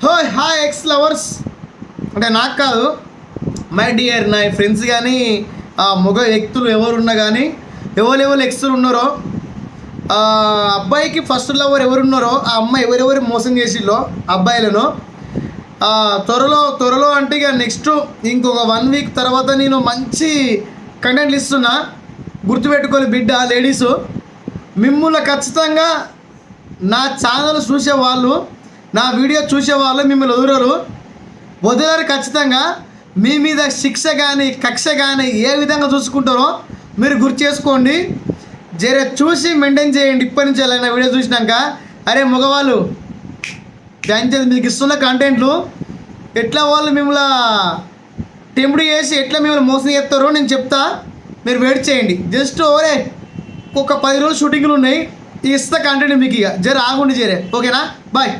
Hi ex lovers, అంటే నాకు కాదు, మై డియర్ నా ఫ్రెండ్స్ కానీ మగ వ్యక్తులు ఎవరున్నా కానీ ఎవరెవరు ఎక్స్లు ఉన్నారో, అబ్బాయికి ఫస్ట్ లవర్ ఎవరున్నారో ఆ అమ్మాయి ఎవరెవరు మోసం చేసిల్లో అబ్బాయిలను త్వరలో అంటే ఇక నెక్స్ట్ ఇంకొక 1 వీక్ తర్వాత నేను మంచి కంటెంట్లు ఇస్తున్నా. గుర్తుపెట్టుకోవాలి బిడ్డ, లేడీసు మిమ్మల్ని ఖచ్చితంగా నా ఛానల్ చూసేవాళ్ళు, నా వీడియో చూసేవాళ్ళు మిమ్మల్ని వదిలేరు. ఖచ్చితంగా మీ మీద శిక్ష కానీ కక్ష కానీ ఏ విధంగా చూసుకుంటారో మీరు గుర్తు చేసుకోండి. జరే చూసి మెయింటైన్ చేయండి. ఇప్పటి నుంచి ఎలా వీడియో చూసినాక అరే మగవాళ్ళు దాని మీకు ఇస్తున్న కంటెంట్లు ఎట్లా వాళ్ళు మిమ్మల్ని టెంపుడు చేసి ఎట్లా మిమ్మల్ని మోసం చేస్తారో నేను చెప్తా, మీరు వెయిట్ చేయండి. జస్ట్ ఓరే ఒక 10 రోజులు షూటింగ్లు ఉన్నాయి, ఇస్తా కంటెంట్ మీకు. ఇక జర ఆగుండి జరే, ఓకేనా? బాయ్.